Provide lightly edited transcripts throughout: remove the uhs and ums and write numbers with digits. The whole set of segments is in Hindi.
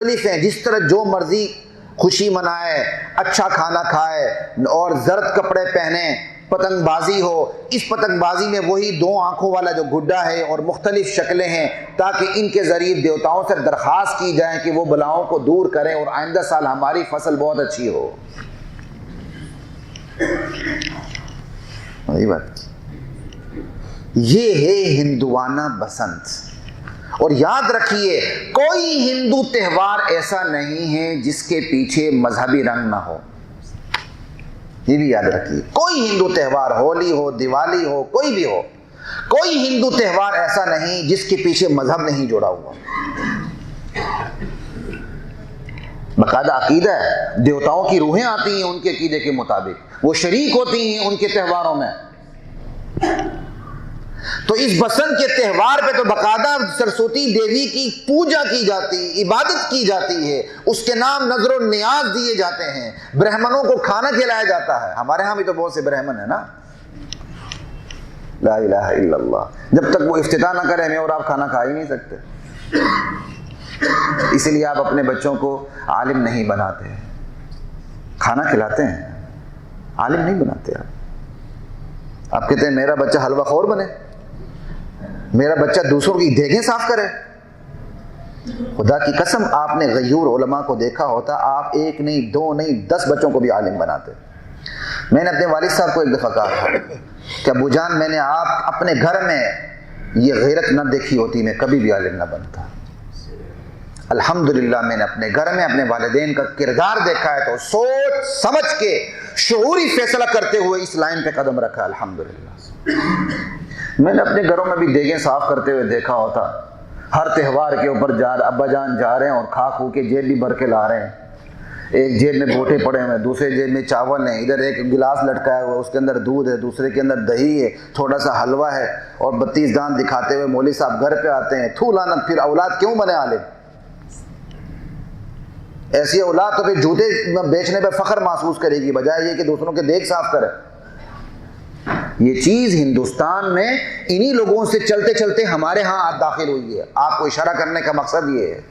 मुख्तलिफ हैं, जिस तरह जो मर्जी खुशी मनाए, अच्छा खाना खाए और जर्द कपड़े पहने, पतंगबाजी हो। इस पतंगबाजी में वही दो आंखों वाला जो गुड्डा है और मुख्तलिफ शक्लें हैं, ताकि इनके ज़रिए देवताओं से दरख्वास्त की जाए कि वो बलाओं को दूर करें और आइंदा साल हमारी फसल बहुत अच्छी हो। वही बात, ये है हिंदुआना बसंत। और याद रखिए, कोई हिंदू त्यौहार ऐसा नहीं है जिसके पीछे मजहबी रंग ना हो। ये भी याद रखिए, कोई हिंदू त्यौहार, होली हो, दिवाली हो, कोई भी हो, कोई हिंदू त्यौहार ऐसा नहीं जिसके पीछे मजहब नहीं जुड़ा हुआ। बाकायदा अकीदा है, देवताओं की रूहें आती हैं उनके अकीदे के मुताबिक, वो शरीक होती हैं उनके त्योहारों में। तो इस बसंत के त्यौहार पे तो बाकायदा सरस्वती देवी की पूजा की जाती, इबादत की जाती है, उसके नाम नजर नियाज दिए जाते हैं, ब्राह्मणों को खाना खिलाया जाता है। हमारे यहाँ भी तो बहुत से ब्राह्मण है ना, ला इलाहा इल्लल्लाह, जब तक वो इफ्तिताह ना करे मैं और आप खाना खा ही नहीं सकते। इसीलिए आप अपने बच्चों को आलिम नहीं बनाते, खाना खिलाते हैं, आलिम नहीं बनाते। आप कहते हैं मेरा बच्चा हलवा खोर बने, मेरा बच्चा दूसरों की देखें साफ करे। खुदा की कसम, आपने गयूर उलमा को देखा होता, आप एक नहीं, दो नहीं, 10 बच्चों को भी आलिम बनाते। मैंने अपने वालिद साहब को एक दफ़ा कहा था कि अबू जान, मैंने आप अपने घर में ये गैरत न देखी होती, मैं कभी भी आलिम न बनता। अल्हम्दुलिल्लाह मैंने अपने घर में अपने वालिदैन का किरदार देखा है, तो सोच समझ के शऊरी फैसला करते हुए इस लाइन पे कदम रखा। अल्हम्दुलिल्लाह मैंने अपने घरों में भी देगें साफ करते हुए देखा होता, हर त्यौहार के ऊपर अब्बा जान जा रहे हैं और खा खू के जेब भी भर के ला रहे हैं। एक जेब में बोटे पड़े हुए हैं, दूसरे जेब में चावल है, इधर एक गिलास लटकाया हुआ है, उसके अंदर दूध है, दूसरे के अंदर दही है, थोड़ा सा हलवा है, और 32 दान दिखाते हुए मौलवी साहब घर पे आते हैं। थू लानत, फिर औलाद क्यों बने आलिम? ऐसी औलाद तो फिर जूते बेचने पे फख्र महसूस करेगी, बजाय ये कि दूसरों के देख साफ करे। ये चीज हिंदुस्तान में इन्हीं लोगों से चलते चलते हमारे यहाँ दाखिल हुई है। आपको इशारा करने का मकसद ये है,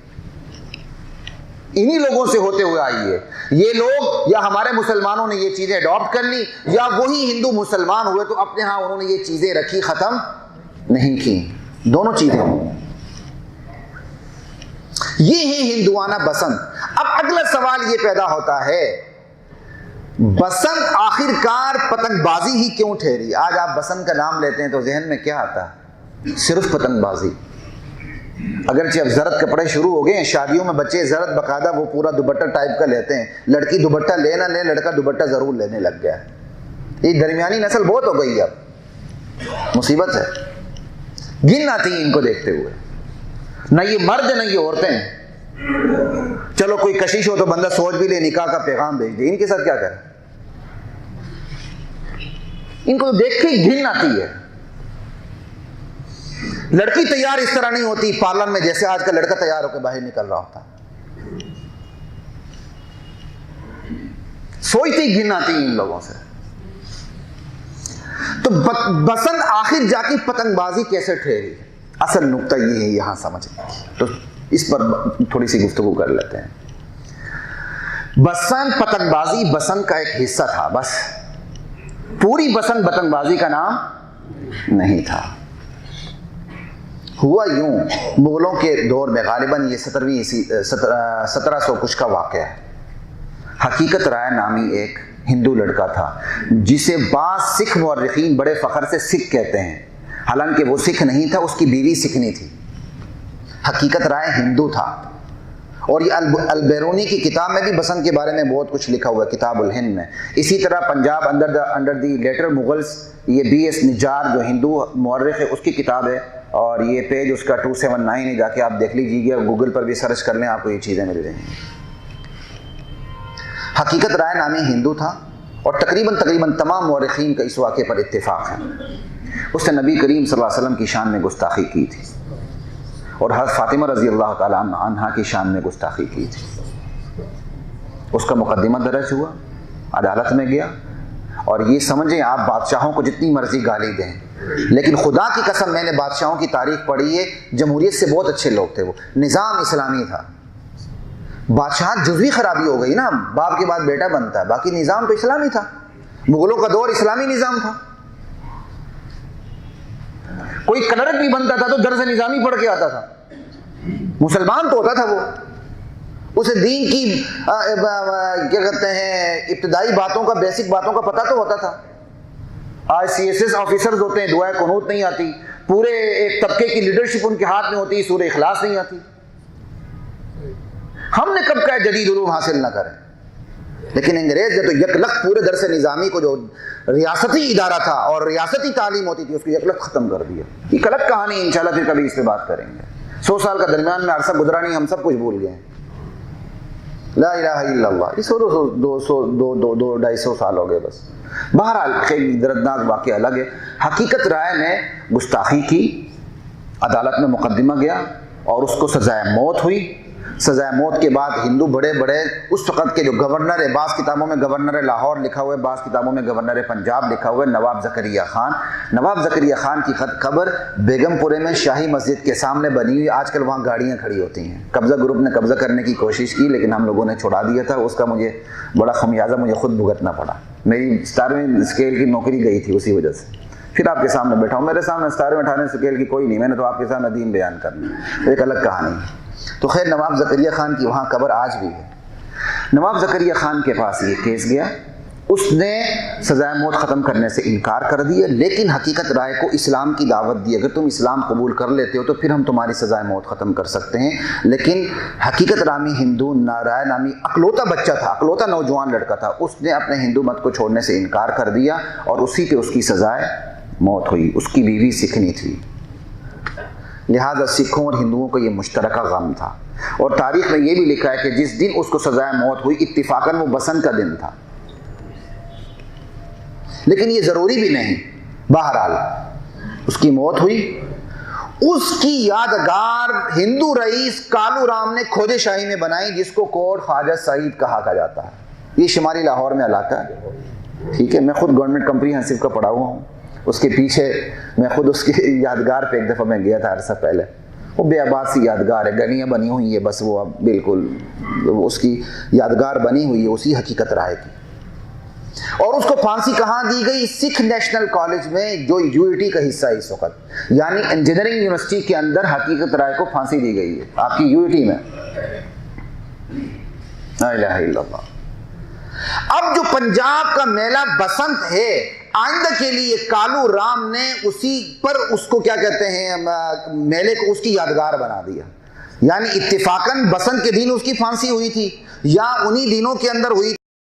इन्हीं लोगों से होते हुए आई है। ये लोग या हमारे मुसलमानों ने ये चीजें अडॉप्ट कर ली, या वही हिंदू मुसलमान हुए तो अपने यहाँ उन्होंने ये चीजें रखी, खत्म नहीं की। दोनों चीजें हों। ये है हिंदुआना बसंत। अब अगला सवाल ये पैदा होता है, बसंत आखिरकार पतंगबाजी ही क्यों ठहरी? आज आप बसंत का नाम लेते हैं तो जहन में क्या आता है? सिर्फ पतंगबाजी। अगरचे अब जरद कपड़े शुरू हो गए हैं, शादियों में बच्चे जरद बकायदा वो पूरा दुपट्टा टाइप का लेते हैं। लड़की दुपट्टा ले ना ले, लड़का दुपट्टा जरूर लेने लग गया है। ये दरमियानी नस्ल बहुत हो गई, अब मुसीबत है, गिन आती है इनको देखते हुए। ना ये मर्द ना ये औरतें। चलो कोई कशिश हो तो बंदा सोच भी ले, निकाह का पैगाम भेज दे। इनके साथ क्या करें? इनको तो देख के घिन आती है। लड़की तैयार इस तरह नहीं होती पार्लर में जैसे आज का लड़का तैयार होकर बाहर निकल रहा होता। सोचती घिन आती इन लोगों से। तो बसंत आखिर जाके पतंगबाजी कैसे ठहरी? असल नुक्ता ये है यहां समझने की, तो इस पर थोड़ी सी गुफ्तगू कर लेते हैं। बसंत पतंगबाजी बसंत का एक हिस्सा था, बस पूरी बसंत पतंगबाजी का नाम नहीं था। हुआ यूं, मुगलों के दौर में गालिबन ये 1700 कुछ का वाक़या है। हकीकत राय नामी एक हिंदू लड़का था, जिसे बाज़ सिख मुअर्रिखीन बड़े फ़ख्र से सिख कहते हैं, हालांकि वो सिख नहीं था, उसकी बीवी सिखनी थी। हकीकत राय हिंदू था। और ये अल-बैरूनी की किताब में भी बसंत के बारे में बहुत कुछ लिखा हुआ है, किताबुल हिंद में। इसी तरह Punjab under the later Mughals, ये BS निजार जो हिंदू मुअर्रिख है उसकी किताब है, और ये पेज उसका 279 है, जाके आप देख लीजिएगा, गूगल पर भी सर्च कर लें, आपको ये चीज़ें मिल जाएंगी। हकीकत राय नामी हिंदू था, और तकरीबन तमाम मुअर्रिखीन का इस वाक़े पर इत्तिफाक है। उसने नबी करीम सल्लल्लाहु अलैहि वसल्लम की शान में गुस्ताखी की थी, और हज़रत फ़ातिमा रज़ी अल्लाह ताला अन्हा की शान में गुस्ताखी की थी। उसका मुकदमा दर्ज हुआ, अदालत में गया, और ये समझें आप बादशाहों को जितनी मर्जी गाली दें, लेकिन खुदा की कसम मैंने बादशाहों की तारीख पढ़ी है, जमहूरियत से बहुत अच्छे लोग थे, वो निज़ाम इस्लामी था। बादशाह जुज़वी खराबी हो गई ना, बाप के बाद बेटा बनता है, बाकी निज़ाम तो इस्लामी था। मुगलों का दौर इस्लामी निज़ाम था। कोई क्लर्क भी बनता था तो दर्स निज़ामी पढ़ के आता था, मुसलमान तो होता था वो, उसे दीन की क्या कहते हैं इब्तिदाई बातों का, बेसिक बातों का पता तो होता था। आज CSS ऑफिसर्स होते हैं, दुआए कुनूत नहीं आती, पूरे एक तबके की लीडरशिप उनके हाथ में होती है, सूरह इखलास नहीं आती। हमने कब कहा जदीद उलूम हासिल ना करें, लेकिन अंग्रेज ने तो यकलख पूरे दरस निज़ामी को, जो रियासती इदारा था और रियासती तालीम होती थी, उसको यकलख ख़त्म कर दिया। ये अलग कहानी, इंशाल्लाह फिर कभी इस पर बात करेंगे। 100 साल का दरमियान में अरसा गुजरा नहीं, हम सब कुछ भूल गए। ला इलाहा इल्लल्लाह, 200-250 साल हो गए बस। बहरहाल दर्दनाक वाक़या अलग है। हकीकत राय ने गुस्ताखी की, अदालत में मुकदमा गया और उसको सजाए मौत हुई। सजाए मौत के बाद हिंदू बड़े बड़े उस वक़्त के जो गवर्नर है, बाज़ किताबों में गवर्नर लाहौर लिखा हुआ है, बाज़ किताबों में गवर्नर पंजाब लिखा हुआ है, नवाब ज़करिया ख़ान। नवाब ज़करिया ख़ान की खबर बेगमपुरे में शाही मस्जिद के सामने बनी हुई। आजकल वहाँ गाड़ियाँ खड़ी होती हैं। कब्ज़ा ग्रुप ने कब्ज़ा करने की कोशिश की, लेकिन हम लोगों ने छुड़ा दिया था। उसका मुझे बड़ा खमियाजा मुझे खुद भुगतना पड़ा। मेरी 17वें स्केल की नौकरी गई थी उसी वजह से। फिर आपके सामने बैठा हूँ, मेरे सामने 17वें 18वें स्केल की कोई नहीं, मैंने तो आपके सामने दीन बयान करना, एक अलग कहानी है। तो खैर, नवाब ज़करिया ख़ान की वहाँ कब्र आज भी है। नवाब ज़करिया ख़ान के पास ये केस गया, उसने सजाए मौत ख़त्म करने से इनकार कर दिया, लेकिन हकीकत राय को इस्लाम की दावत दी। अगर तुम इस्लाम कबूल कर लेते हो तो फिर हम तुम्हारी सजाए मौत ख़त्म कर सकते हैं। लेकिन हकीकत रामी हिंदू राय नामी अकलौता बच्चा था, अकलौता नौजवान लड़का था, उसने अपने हिंदू मत को छोड़ने से इनकार कर दिया और उसी पे उसकी सजाए मौत हुई। उसकी बीवी सिखनी थी, लिहाजा सिखों और हिंदुओं का ये मुश्तरका गम था। और तारीख में ये भी लिखा है कि जिस दिन उसको सजाए मौत हुई, इत्तिफाकन वो बसंत का दिन था, लेकिन ये ज़रूरी भी नहीं। बहरहाल उसकी मौत हुई। उसकी यादगार हिंदू रईस कालू राम ने खोजे शाही में बनाई, जिसको कोट ख्वाजा सईद कहा जाता है। ये शुमारी लाहौर में इलाका है, ठीक है। मैं खुद गवर्नमेंट कम्प्रीहेंसिव का पढ़ा हुआ हूँ। उसके पीछे मैं खुद उसकी यादगार पे एक दफ़ा मैं गया था अरसा पहले। वो बेआबाद सी यादगार है, गलियाँ बनी हुई है बस, वो अब बिल्कुल उसकी यादगार बनी हुई है उसी हकीकत राय की। और उसको फांसी कहाँ दी गई? सिख नेशनल कॉलेज में, जो UIT का हिस्सा है इस वक्त, यानी इंजीनियरिंग यूनिवर्सिटी के अंदर हकीकत राय को फांसी दी गई है, आपकी UIT में। ला इलाहा इल्लल्लाह। अब जो पंजाब का मेला बसंत है, आइंदा के लिए कालू राम ने उसी पर उसको क्या कहते हैं, मेले को उसकी यादगार बना दिया। यानी इत्तिफाकन बसंत के दिन उसकी फांसी हुई थी या उन्हीं दिनों के अंदर हुई